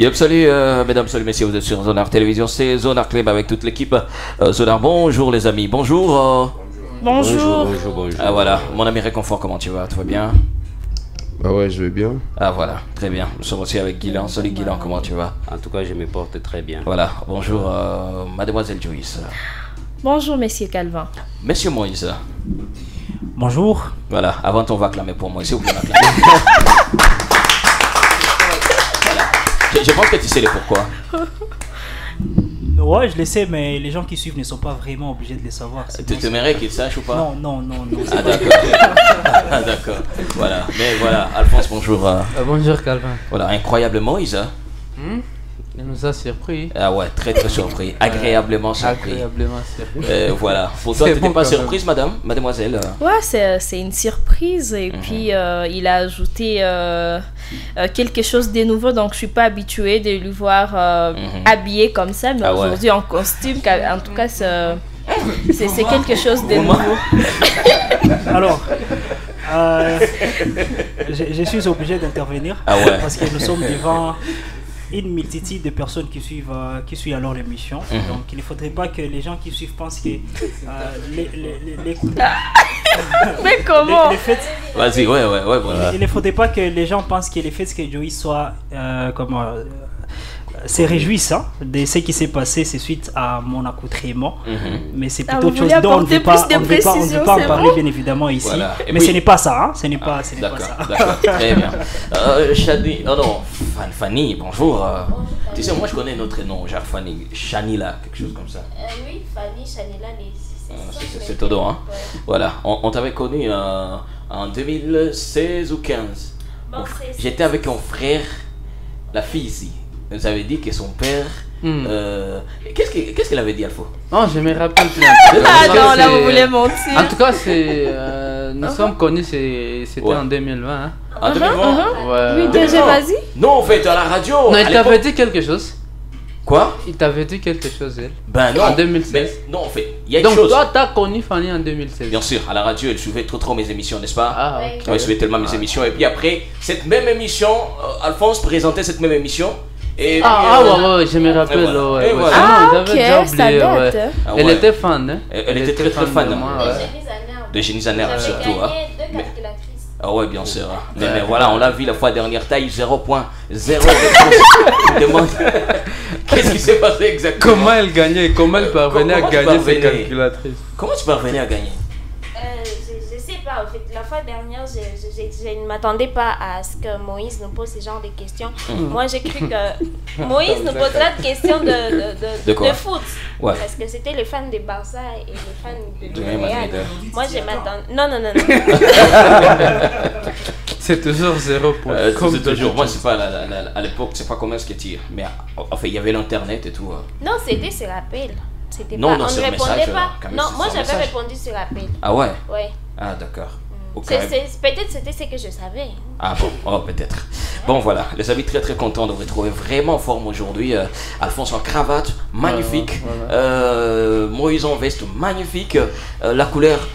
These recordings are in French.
Yep, salut mesdames, salut messieurs, vous êtes sur Zonar Télévision, c'est Zonar Club avec toute l'équipe. Zonar, bonjour les amis, bonjour. Bonjour. Ah voilà, mon ami Réconfort, comment tu vas? Tout va bien? Ah ouais, je vais bien. Ah voilà, très bien. Nous sommes aussi avec Guilan. Salut Guilan, comment tu vas? En tout cas, je me porte très bien. Voilà, bonjour mademoiselle Joyce. Bonjour, Monsieur Calvin. Monsieur Moïse. Bonjour. Voilà, avant on va acclamer pour moi, s'il vous plaît. Voilà. Je pense que tu sais le pourquoi. Ouais, je le sais, mais les gens qui suivent ne sont pas vraiment obligés de le savoir. Tu t'aimerais qu'ils sachent ou pas? Non. Ah d'accord. Ah d'accord. Voilà, mais voilà, Alphonse, bonjour. Bonjour Calvin. Voilà, incroyable Moïse. Il nous a surpris. Ah ouais, très très surpris. Agréablement surpris. Agréablement surpris. Voilà. Pour toi, tu n'étais pas surprise, mademoiselle? Ouais, c'est une surprise. Et puis, il a ajouté quelque chose de nouveau. Donc, je suis pas habituée de lui voir habillé comme ça. Mais aujourd'hui, en costume, en tout cas, c'est quelque chose de nouveau. Alors, je suis obligé d'intervenir. Ah ouais. Parce que nous sommes devant une multitude de personnes qui suivent alors l'émission. Donc il ne faudrait pas que les gens qui suivent pensent que Mais comment? Vas-y, ouais, voilà. Il ne faudrait pas que les gens pensent que le fait que Joyce soit se réjouissent de ce qui s'est passé, c'est suite à mon accoutrement. Mais c'est plutôt autre chose dont on ne veut pas en parler bien évidemment ici. Voilà. Mais ce n'est pas ça, hein. Ce n'est pas ça. D'accord, très bien. Shani, Fanny, bonjour. Tu sais, moi je connais notre nom, genre Fanny, Shanila, quelque chose comme ça. Oui, Fanny, Shanila, c'est tout hein. Ouais. Voilà, on t'avait connu en 2016 ou 15. Bon, j'étais avec mon frère, la fille ici. Nous avait dit que son père. Qu'est-ce qu'elle avait dit, Alpha? Non, je me rappelle plus. Ah non, là vous voulez mentir. En tout cas, nous sommes connus, c'était en 2020. Hein. En 2020 Ouais. Oui, déjà, vas-y. Non, en fait, à la radio. Non, il t'avait dit quelque chose. Quoi? Il t'avait dit quelque chose, elle. Ben non. En 2016. Mais, non, en fait, il y a une Donc, chose. toi, t'as connu Fanny en 2016. Bien sûr, à la radio, elle suivait trop mes émissions, n'est-ce pas? Ah, ok. Elle suivait tellement mes émissions. Et puis après, cette même émission, Alphonse présentait cette même émission. Et puis, ouais, je me rappelle. voilà. Ouais. Et voilà. Ah, j'avais déjà ok, ça oublié, date. ouais. Ah Elle ouais. était fan, hein. Elle était très fan de moi. De Génie Zaner surtout. J'avais Hein. gagné 2 calculatrices. Ah ouais, bien sûr. Hein. Mais voilà, on l'a vu la fois dernière, taille 0 points, 0 réponse. Je me demande qu'est-ce qui s'est passé exactement. Comment elle gagnait? Comment elle parvenait à gagner ses calculatrices? Comment tu parvenais à gagner? Je sais pas, en fait, la fois dernière, je ne m'attendais pas à ce que Moïse nous pose ce genre de questions. Moi, j'ai cru que Moïse nous poserait des questions de foot. Ouais. Parce que c'était les fans de Barça et les fans de Real Real. Madrid. Moi, je m'attendais. Non. C'est toujours 0 points. C'est toujours, moi, c'est pas à l'époque, c'est pas comment est-ce que tu. Mais enfin, il y avait l'internet et tout. Non, c'était sur appel. C'était Non, pas, non, on sur ne répondait message, pas. quand même, Non, c'est moi sur j'avais message. répondu sur appel. Ah ouais? Ouais. Ah d'accord. Peut-être c'était ce que je savais. Ah bon, oh, peut-être. Bon voilà, les amis, très très contents de vous retrouver vraiment en forme aujourd'hui. Alphonse en cravate, magnifique. Moïse en veste, magnifique. La couleur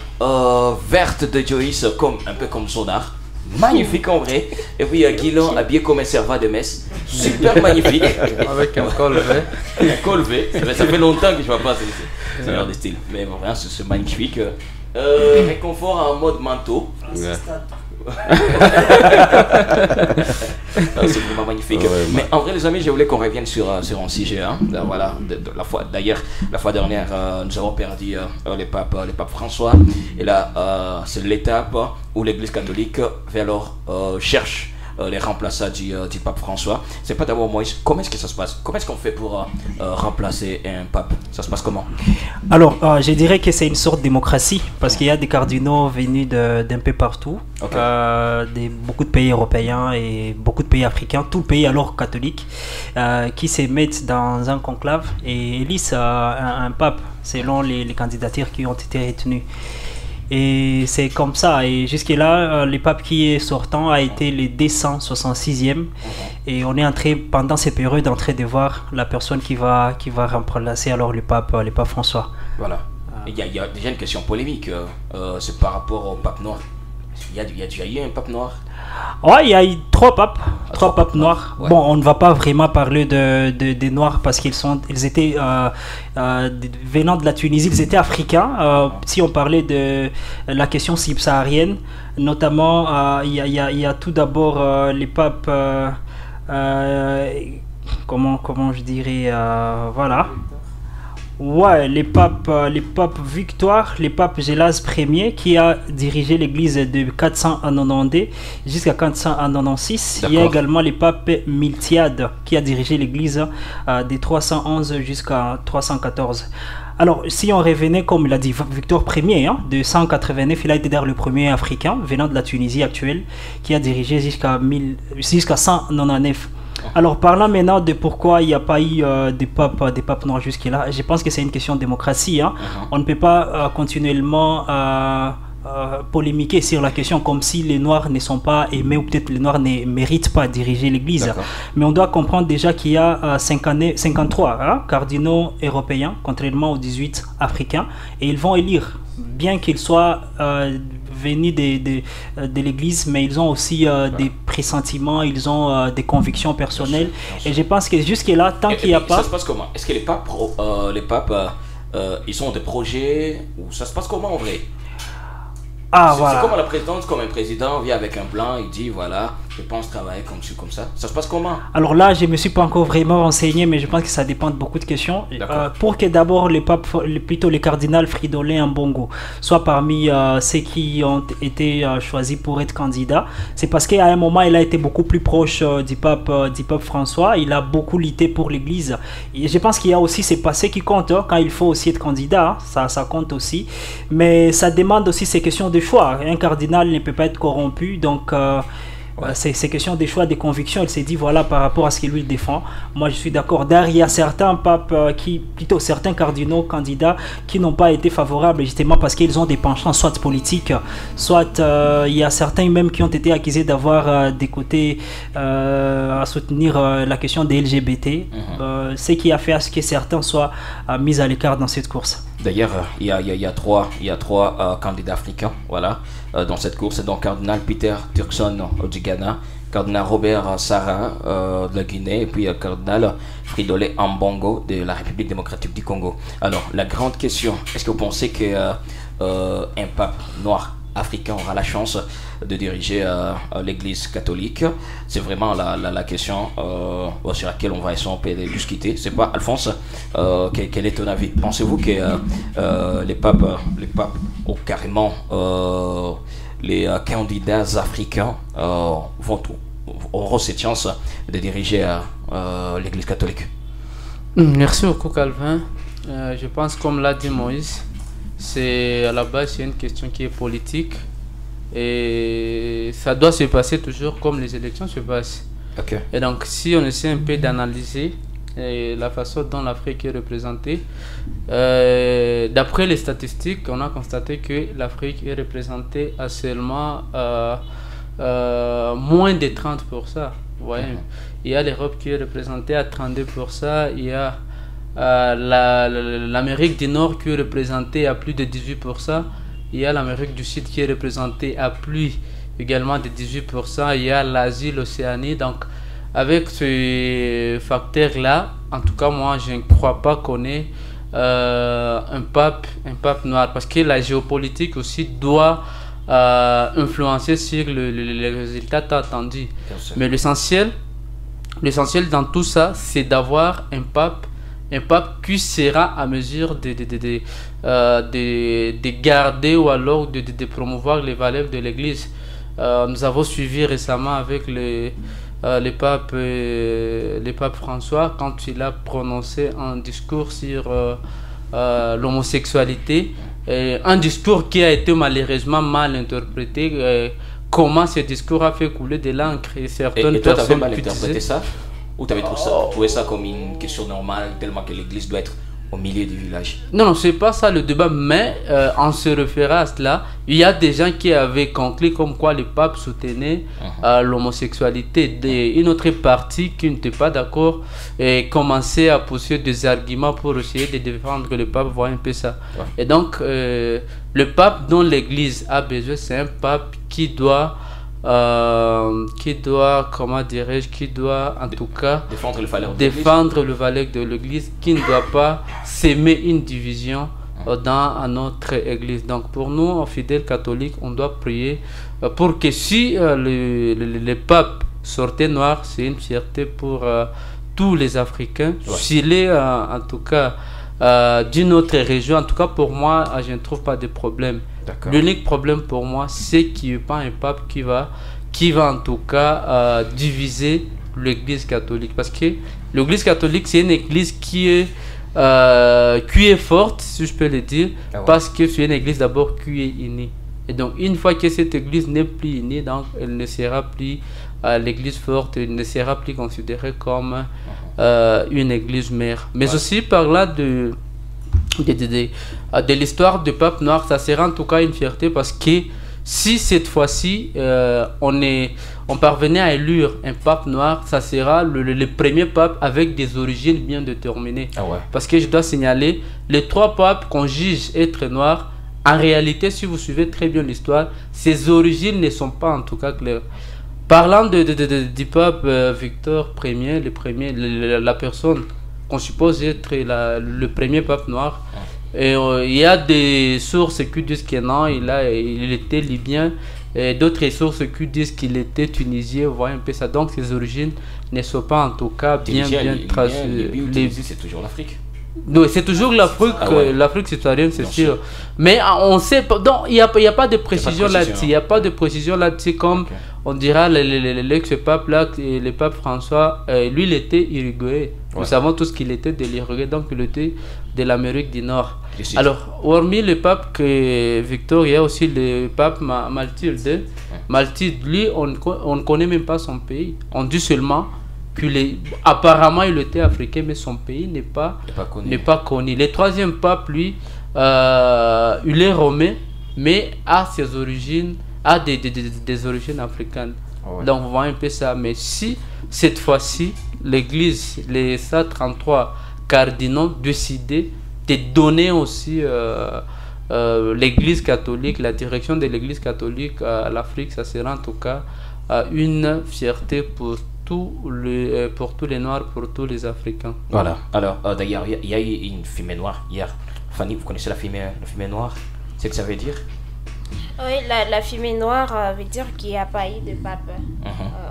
verte de Joyce, un peu comme Sonar. Magnifique en vrai. Et puis Guilan habillé comme un servant de messe. Super magnifique. Avec un col vert. Un col vert. Ça fait longtemps que je ne vois pas ce genre de style. Mais vraiment, c'est magnifique. Réconfort en mode manteau. C'est vraiment magnifique. Mais en vrai, les amis, je voulais qu'on revienne sur un sujet. Hein. Voilà, d'ailleurs, la fois dernière, nous avons perdu le pape François. Et là, c'est l'étape où l'Église catholique cherche les remplaçants du pape François. C'est pas d'abord Moïse. Comment est-ce que ça se passe? Comment est-ce qu'on fait pour remplacer un pape? Ça se passe comment? Alors, je dirais que c'est une sorte de démocratie parce qu'il y a des cardinaux venus d'un peu partout, beaucoup de pays européens et beaucoup de pays africains, tous pays alors catholiques, qui se mettent dans un conclave et élisent un pape selon les candidatures qui ont été retenues. Et c'est comme ça. Et jusque-là, le pape qui est sortant a été le 266e. Et on est entré, pendant ces périodes, en train de voir la personne qui va remplacer alors le pape François. Voilà. Il y a déjà une question polémique. C'est par rapport au pape noir. Il y a déjà eu un pape noir? Ouais, il y a eu 3 papes 3 papes noirs. Ouais. Bon, on ne va pas vraiment parler des noirs parce qu'ils étaient venant de la Tunisie, ils étaient africains. Si on parlait de la question subsaharienne, notamment, il y a tout d'abord les papes, comment je dirais, voilà. Ouais, les papes Victoire, les papes Gélas Ier qui a dirigé l'église de 490 jusqu'à 496. Il y a également les papes Miltiade qui a dirigé l'église de 311 jusqu'à 314. Alors, si on revenait, comme l'a dit Victor Ier, de 189, il a été d'ailleurs le premier africain venant de la Tunisie actuelle qui a dirigé jusqu'à 199. Alors, parlant maintenant de pourquoi il n'y a pas eu des papes noirs jusque-là, je pense que c'est une question de démocratie. On ne peut pas continuellement polémiquer sur la question comme si les noirs ne sont pas aimés ou peut-être les noirs ne méritent pas de diriger l'église. Mais on doit comprendre déjà qu'il y a 53 cardinaux européens, contrairement aux 18 africains, et ils vont élire, bien qu'ils soient venus de l'église, mais ils ont aussi des pressentiments, ils ont des convictions personnelles. Et je pense que jusque-là, tant qu'il n'y a pas... Ça se passe comment? Est-ce que les papes ils ont des projets, ou ça se passe comment en vrai? Voilà. C'est comme la présidente, comme un président vient avec un plan, il dit voilà, je pense travailler comme ça. Ça se passe comment? Alors là, je ne me suis pas encore vraiment renseigné, mais je pense que ça dépend de beaucoup de questions. Pour que d'abord les papes, plutôt les cardinals Fridolin Ambongo, soient parmi ceux qui ont été choisis pour être candidats, c'est parce qu'à un moment, il a été beaucoup plus proche du pape François. Il a beaucoup lutté pour l'Église. Et je pense qu'il y a aussi ces passés qui comptent quand il faut aussi être candidat. Ça compte aussi. Mais ça demande aussi ces questions de choix. Un cardinal ne peut pas être corrompu, donc c'est question des choix, des convictions. Il s'est dit voilà, par rapport à ce qu'il lui défend, moi je suis d'accord. D'ailleurs, il y a certains papes certains cardinaux candidats qui n'ont pas été favorables justement parce qu'ils ont des penchants soit politiques, soit il y a certains même qui ont été accusés d'avoir des côtés à soutenir la question des LGBT, ce qui a fait à ce que certains soient mis à l'écart dans cette course. D'ailleurs, il y a trois candidats africains, voilà, dans cette course. Donc, cardinal Peter Turkson du Ghana, cardinal Robert Sarah de la Guinée, et puis cardinal Fridolin Ambongo de la République démocratique du Congo. Alors, la grande question, est-ce que vous pensez que un pape noir africain aura la chance de diriger l'église catholique? C'est vraiment la question sur laquelle on va essayer de discuter. C'est pas, Alphonse, quel est ton avis? Pensez-vous que les papes ou carrément les candidats africains auront cette chance de diriger l'église catholique? Merci beaucoup, Calvin. Je pense, comme l'a dit Moïse, à la base, c'est une question qui est politique et ça doit se passer toujours comme les élections se passent. Et donc, si on essaie un peu d'analyser la façon dont l'Afrique est représentée, d'après les statistiques, on a constaté que l'Afrique est représentée à seulement moins de 30%. Il y a l'Europe qui est représentée à 32%, il y a l'Amérique du Nord qui est représentée à plus de 18%, il y a l'Amérique du Sud qui est représentée à plus également de 18%, il y a l'Asie, l'Océanie. Donc avec ce facteur-là, en tout cas moi je ne crois pas qu'on ait un pape noir, parce que la géopolitique aussi doit influencer sur les résultats attendus. Mais l'essentiel dans tout ça, c'est d'avoir un pape qui sera à mesure de garder ou alors de promouvoir les valeurs de l'Église. Nous avons suivi récemment avec le pape François, quand il a prononcé un discours sur l'homosexualité, un discours qui a été malheureusement mal interprété. Comment ce discours a fait couler de l'encre, et certaines toi, personnes mal interprété ça? Ou tu avais trouvé ça comme une question normale, tellement que l'église doit être au milieu du village? Non, c'est pas ça le débat, mais en se référant à cela, il y a des gens qui avaient conclu comme quoi le pape soutenait l'homosexualité. Une autre partie qui n'était pas d'accord et commençait à pousser des arguments pour essayer de défendre le pape, voit un peu ça. Et donc, le pape dont l'église a besoin, c'est un pape qui doit comment dirais-je, qui doit en tout cas défendre le valeur de l'Église, qui ne doit pas s'aimer une division dans notre Église. Donc pour nous, fidèles catholiques, on doit prier pour que si le pape sortait noir, c'est une fierté pour tous les Africains. S'il est en tout cas d'une autre région, en tout cas pour moi, je ne trouve pas de problème. L'unique problème pour moi, c'est qu'il n'y ait pas un pape qui va en tout cas diviser l'Église catholique. Parce que l'Église catholique, c'est une Église qui est forte, si je peux le dire, parce que c'est une Église d'abord qui est unie. Et donc, une fois que cette Église n'est plus unie, donc elle ne sera plus l'Église forte, elle ne sera plus considérée comme une Église mère. Mais aussi par là de l'histoire du pape noir, ça sera en tout cas une fierté, parce que si cette fois-ci on parvenait à élire un pape noir, ça sera le premier pape avec des origines bien déterminées. Parce que je dois signaler, les 3 papes qu'on juge être noirs, en réalité, si vous suivez très bien l'histoire, ces origines ne sont pas en tout cas claires. Parlant du pape Victor Ier, la personne qu'on suppose être le premier pape noir, et il y a des sources qui disent que non, il était libyen, et d'autres sources qui disent qu'il était tunisien, vous voyez un peu ça. Donc ses origines ne sont pas en tout cas bien tracées. C'est toujours l'Afrique. Oui, c'est toujours l'Afrique, l'Afrique citoyenne, c'est sûr. Mais on sait pas, donc il n'y a pas de précision là-dessus. Il n'y a pas de précision là-dessus, comme on dira l'ex-pape là, le pape François, lui il était uruguayen. Nous savons tous qu'il était de l'Uruguay, donc il était de l'Amérique du Nord. Alors, hormis le pape Victor, il y a aussi le pape Mathilde. Mathilde, lui, on ne connaît même pas son pays. On dit seulement apparemment il était africain, mais son pays n'est pas connu. Le 3e pape, lui, il est romain, mais a ses origines, des origines africaines. Donc vous voyez un peu ça. Mais si cette fois-ci l'Église, les 133 cardinaux décidaient de donner aussi l'Église catholique, la direction de l'Église catholique à l'Afrique, ça sera en tout cas une fierté pour tous les Noirs, pour tous les Africains. Voilà. Alors, d'ailleurs, il y a eu une fumée noire hier. Fanny, vous connaissez la fumée noire? C'est ce que ça veut dire? Oui, la fumée noire veut dire qu'il n'y a pas eu de pape.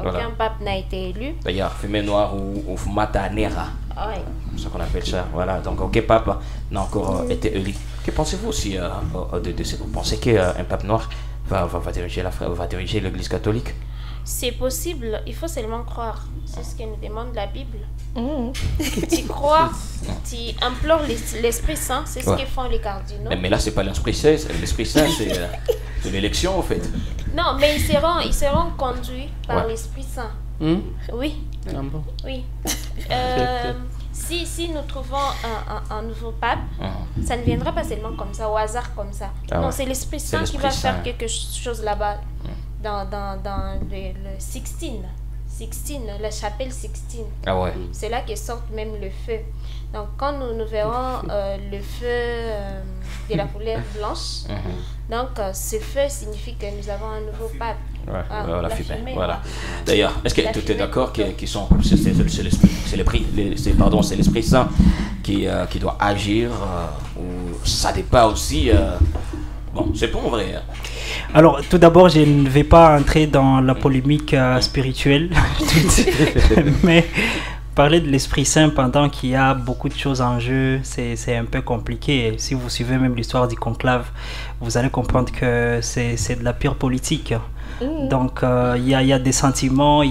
Aucun pape n'a été élu. D'ailleurs, fumée noire ou Fumata Nera. C'est ce qu'on appelle ça. Voilà. Donc, aucun pape n'a encore été élu. Que pensez-vous aussi de ça? Vous pensez qu'un pape noir va diriger l'Église catholique? C'est possible, il faut seulement croire. C'est ce que nous demande la Bible. Tu crois, tu implores l'Esprit Saint, c'est ce que font les cardinaux. Mais là, c'est pas l'Esprit Saint, c'est l'élection en fait. Non, mais ils seront conduits par l'Esprit Saint. Oui. Oui. Si nous trouvons un nouveau pape, ça ne viendra pas seulement comme ça, au hasard comme ça. Non, c'est l'Esprit Saint qui va faire quelque chose là-bas. Dans le Sixtine, la chapelle Sixtine. C'est là que sort même le feu. Donc quand nous verrons le feu de la couleur blanche, donc ce feu signifie que nous avons un nouveau pape. La fumée. Voilà. D'ailleurs, est-ce que tu es d'accord que c'est l'Esprit Saint qui doit agir, ou ça dépend aussi? Bon, c'est pas vrai. Alors, tout d'abord, je ne vais pas entrer dans la polémique spirituelle, mais parler de l'Esprit Saint pendant qu'il y a beaucoup de choses en jeu, c'est un peu compliqué. Si vous suivez même l'histoire du conclave, vous allez comprendre que c'est de la pure politique. Donc, il y a des sentiments,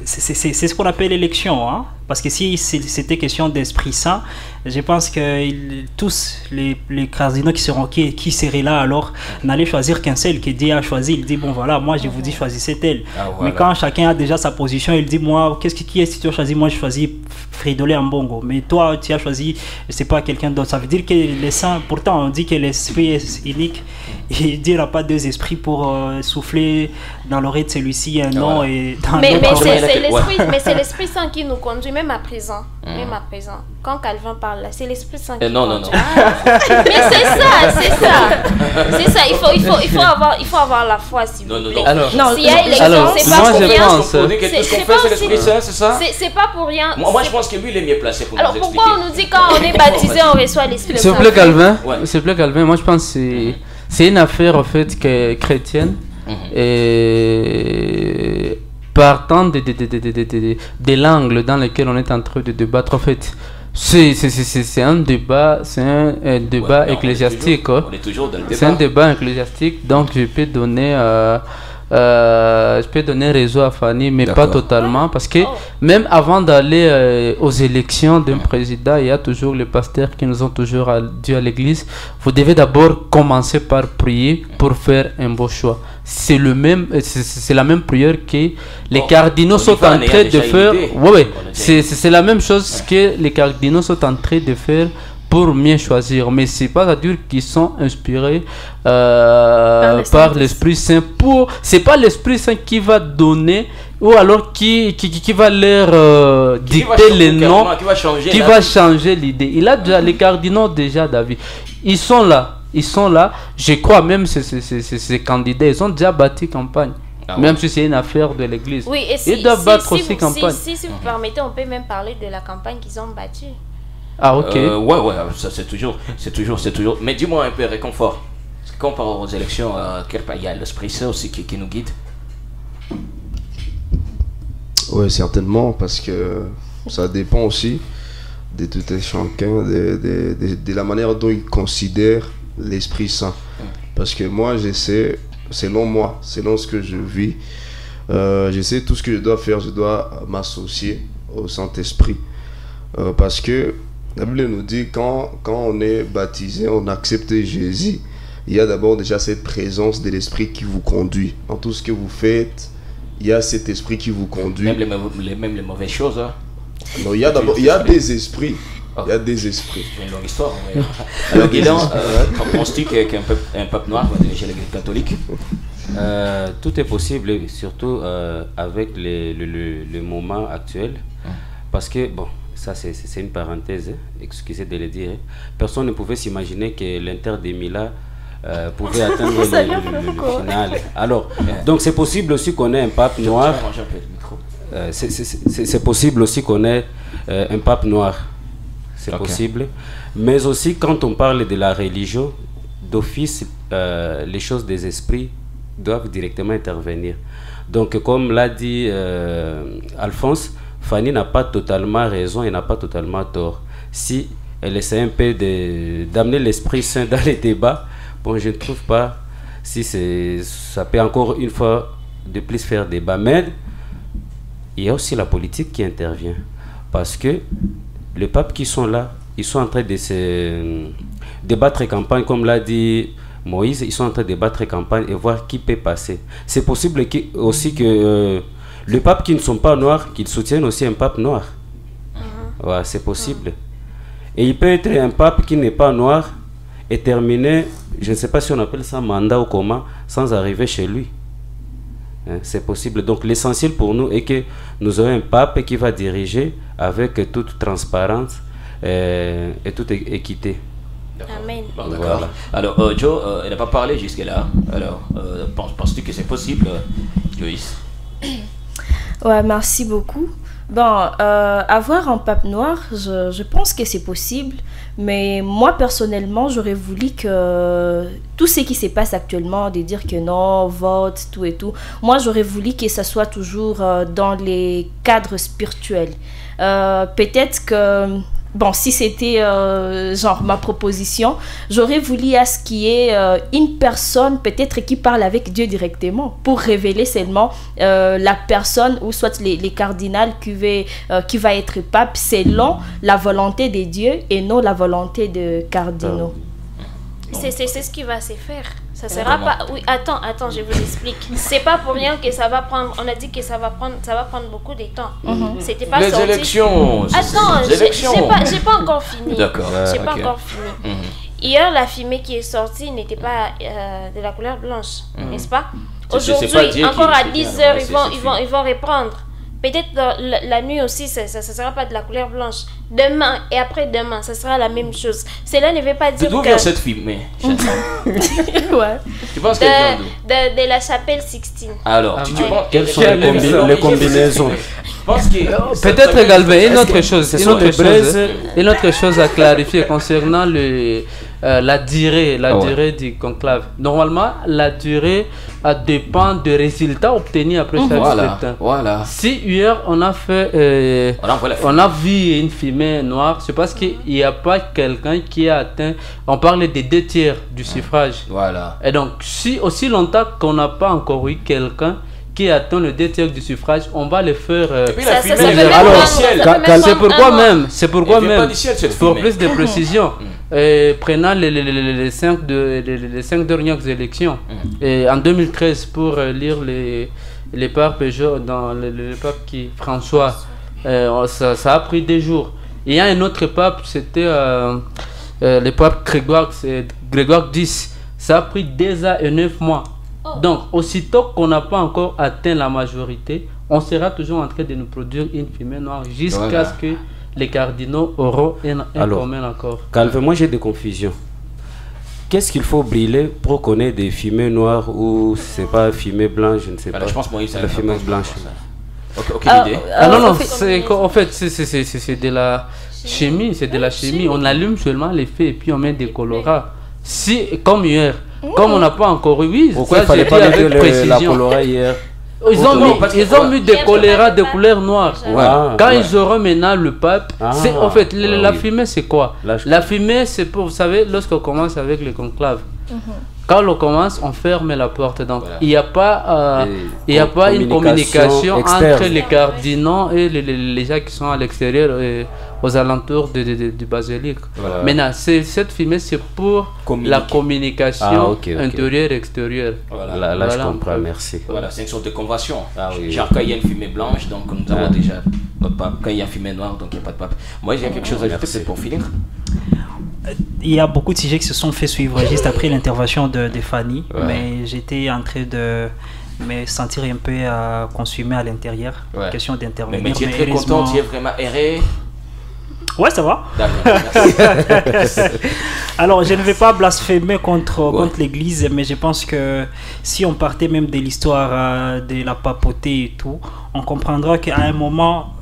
c'est ce qu'on appelle l'élection, hein? Parce que si c'était question d'Esprit Saint, je pense que tous les cardinaux qui seraient là alors n'allaient choisir qu'un seul que Dieu a choisi. Il dit bon voilà, moi je vous dis choisissez tel. Voilà. Mais quand chacun a déjà sa position, il dit moi qui est-ce que tu as choisi? Moi je choisis Fridolin Ambongo, mais toi tu as choisi je sais pas quelqu'un d'autre. Ça veut dire que les saints, pourtant on dit que l'esprit est unique. Et Dieu n'a pas 2 esprits pour souffler dans l'oreille de celui-ci un nom et dans mais c'est l'Esprit Saint qui nous conduit. Même même à présent, quand Calvin parle là, c'est l'Esprit Saint qui non. Mais c'est ça. Il faut avoir la foi, s'il vous plaît. S'il y a élection, c'est pas pour rien. C'est pas pour rien. Moi, je pense que lui, il est mieux placé pour nous expliquer. Alors, pourquoi on nous dit quand on est baptisé, on reçoit l'Esprit Saint? S'il vous plaît, Calvin, moi je pense que c'est une affaire en fait chrétienne. Et partant de l'angle dans lequel on est en train de débattre, en fait, c'est un débat, ecclésiastique. On est toujours dans le débat. C'est un débat ecclésiastique, donc je peux donner raison à Fanny, mais pas totalement, parce que même avant d'aller aux élections d'un président, il y a toujours les pasteurs qui nous ont toujours dit à l'église, vous devez d'abord commencer par prier pour faire un beau choix. C'est la même prière que les cardinaux sont en train de faire. C'est la même chose que les cardinaux sont en train de faire pour mieux choisir, mais c'est pas à dire qu'ils sont inspirés par l'Esprit Saint. C'est pas l'Esprit Saint qui va donner ou alors qui va leur dicter les noms, qui va changer l'idée. Il a déjà les cardinaux déjà, David. Ils sont là. Je crois même ces candidats, ils ont déjà bâti campagne. Même si c'est une affaire de l'église. Oui, et ils doivent battre aussi campagne. Si vous permettez, on peut même parler de la campagne qu'ils ont bâtie. Ah, ok. Ouais, ça c'est toujours. Mais dis-moi un peu, réconfort. Quand on parle aux élections, il y a l'Esprit Saint aussi qui nous guide. Oui, certainement, parce que ça dépend aussi de tout un chacun, de la manière dont il considère l'Esprit Saint. Parce que moi, j'essaie, selon ce que je vis, j'essaie tout ce que je dois faire, je dois m'associer au Saint-Esprit. Parce que la Bible nous dit quand on est baptisé, on accepte Jésus, il y a d'abord déjà cette présence de l'Esprit qui vous conduit. Dans tout ce que vous faites, il y a cet esprit qui vous conduit. Même les mauvaises choses. Hein. Non, il y a des esprits. Il y a des esprits. C'est une longue histoire. Ouais. Alors, Guilain, penses-tu qu'un peuple noir va diriger l'Église catholique? Tout est possible, surtout avec le moment actuel. Parce que, bon, ça c'est une parenthèse, excusez de le dire. Personne ne pouvait s'imaginer que l'Inter de Milan pouvait atteindre le final. Alors, donc c'est possible aussi qu'on ait un pape noir. C'est possible aussi qu'on ait un pape noir. C'est possible. Mais aussi, quand on parle de la religion, d'office, les choses des esprits doivent directement intervenir. Donc, comme l'a dit Alphonse, Fanny n'a pas totalement raison et n'a pas totalement tort. Si elle essaie un peu d'amener l'Esprit Saint dans les débats, bon, je ne trouve pas si ça peut encore une fois de plus faire débat. Mais il y a aussi la politique qui intervient. Parce que les papes qui sont là, ils sont en train de se débattre campagne, comme l'a dit Moïse, ils sont en train de débattre campagne et voir qui peut passer. C'est possible aussi que les papes qui ne sont pas noirs, qu'ils soutiennent aussi un pape noir. Ouais, c'est possible. Et il peut être un pape qui n'est pas noir et terminer, je ne sais pas si on appelle ça mandat ou comment, sans arriver chez lui. C'est possible. Donc l'essentiel pour nous est que nous ayons un pape qui va diriger avec toute transparence et toute équité. Amen. Bon, d'accord. Voilà. Alors, Joe, elle n'a pas parlé jusque-là. Alors, penses-tu que c'est possible, Joyce? Ouais, merci beaucoup. Bon, avoir un pape noir, je pense que c'est possible, mais moi personnellement, j'aurais voulu que tout ce qui se passe actuellement, de dire que non, vote, tout et tout, moi j'aurais voulu que ça soit toujours dans les cadres spirituels. Peut-être que, bon, si c'était genre ma proposition, j'aurais voulu à ce qu'il y ait une personne peut-être qui parle avec Dieu directement pour révéler seulement la personne ou soit les cardinals qui va être pape selon la volonté de Dieu et non la volonté de cardinaux. C'est ce qui va se faire. Ça sera pas. Oui, attends, je vous explique. C'est pas pour rien que ça va prendre. On a dit que ça va prendre beaucoup de temps. C'était pas les élections. Attends, j'ai pas encore fini. D'accord. J'ai pas encore fini. Hier, la fumée qui est sortie n'était pas de la couleur blanche, n'est-ce pas? Aujourd'hui, encore à 10h, ils vont reprendre. peut-être la nuit aussi, ça sera pas de la couleur blanche. Demain et après-demain, ça sera la même chose. Cela ne veut pas dire que... D'où vient cette fille, mais... Ouais. Tu penses qu'elle vient d'où? De la chapelle Sixtine. Alors, tu penses quelles sont les combinaisons? Peut-être Galvin, une autre chose à clarifier concernant la durée du conclave. Normalement, la durée dépend des résultats obtenus après chaque scrutin. Voilà. Si hier on a fait, on a vu une fumée noire, c'est parce qu'il n'y a pas quelqu'un qui a atteint. On parle des 2/3 du suffrage. Voilà. Et donc, si aussi longtemps qu'on n'a pas encore eu quelqu'un qui attend le 2/3 du suffrage, on va le faire. C'est pourquoi même, pour plus de précision, prenant les 5 dernières élections, et en 2013 pour lire les papes dans le pape François, ça a pris 2 jours. Il y a un autre pape, c'était le pape Grégoire X, ça a pris 2 ans et 9 mois. Donc, aussitôt qu'on n'a pas encore atteint la majorité, on sera toujours en train de nous produire une fumée noire jusqu'à ce que les cardinaux auront un commun accord. Calve, moi j'ai des confusions. Qu'est-ce qu'il faut brûler pour qu'on ait des fumées noires ou c'est pas fumée blanche, je ne sais pas. Je pense que c'est la fumée blanche. Aucune idée. En fait, c'est de la chimie, On allume seulement les feux et puis on met des colorants. Si, comme hier, comme on n'a pas encore eu, pourquoi il fallait pas mettre la colorée hier? Ils ont mis des colorants de couleur noire. Quand ils auront maintenant le pape, en fait, la fumée c'est quoi? La fumée c'est pour, vous savez, lorsqu'on commence avec le conclave, quand on commence, on ferme la porte. Donc, il n'y a pas, une communication entre les cardinaux et les gens qui sont à l'extérieur et aux alentours du basilique. Maintenant, cette fumée, c'est pour la communication intérieure-extérieure. Là, je comprends, merci. Voilà, c'est une sorte de convention. Genre, quand il y a une fumée blanche, donc nous avons déjà notre pape. Quand il y a une fumée noire, donc il n'y a pas de pape. Moi, j'ai quelque chose à ajouter, c'est pour finir. Il y a beaucoup de sujets qui se sont fait suivre juste après l'intervention de Fanny, mais j'étais en train de me sentir un peu consumé à l'intérieur. Question d'intervenir. Mais tu es très content, tu es vraiment erré. Ouais, ça va. Alors, je ne vais pas blasphémer contre l'Église, mais je pense que si on partait même de l'histoire de la papauté et tout, on comprendra qu'à un moment,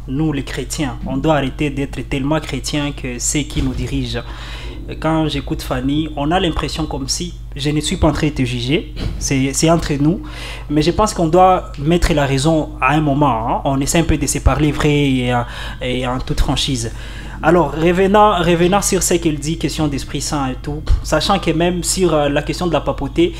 nous les chrétiens, on doit arrêter d'être tellement chrétiens que c'est qui nous dirige. Quand j'écoute Fanny, on a l'impression comme si, je ne suis pas en train de te juger, c'est entre nous, mais je pense qu'on doit mettre la raison à un moment. On essaie un peu de se parler vrai et en toute franchise. Alors, revenant sur ce qu'elle dit, question d'Esprit Saint et tout, sachant que même sur la question de la papauté,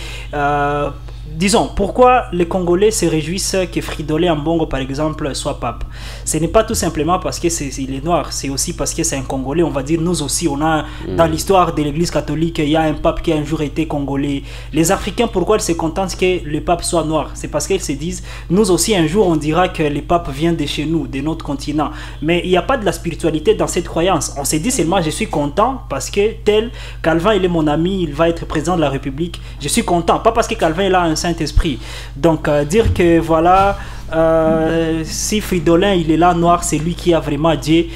disons, pourquoi les Congolais se réjouissent que Fridolin Ambongo, par exemple, soit pape? Ce n'est pas tout simplement parce qu'il est noir, c'est aussi parce que c'est un Congolais. On va dire, nous aussi, on a, dans l'histoire de l'Église catholique, il y a un pape qui a un jour été Congolais. Les Africains, pourquoi ils se contentent que le pape soit noir? C'est parce qu'ils se disent, nous aussi, un jour, on dira que le pape vient de chez nous, de notre continent. Mais il n'y a pas de la spiritualité dans cette croyance. On se dit seulement, je suis content parce que tel Calvin, il est mon ami, il va être président de la République. Je suis content, pas parce que Calvin, il a un Saint-Esprit. Donc dire que voilà, si Fridolin il est là noir, c'est lui qui a vraiment Dieu,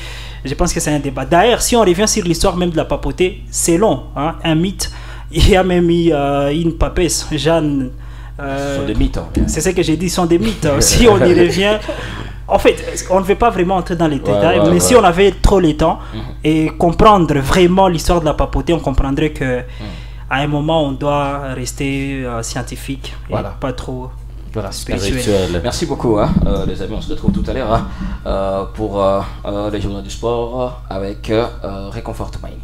je pense que c'est un débat. D'ailleurs, si on revient sur l'histoire même de la papauté, c'est long, un mythe. Il y a même eu une papesse, Jeanne. Ce sont des mythes. C'est ce que j'ai dit, ce sont des mythes. Si on y revient, en fait, on ne veut pas vraiment entrer dans les détails, mais si on avait trop le temps et comprendre vraiment l'histoire de la papauté, on comprendrait que à un moment, on doit rester scientifique et pas trop spirituel. Merci beaucoup, les amis. On se retrouve tout à l'heure pour les journaux du sport avec Réconfort Maïni.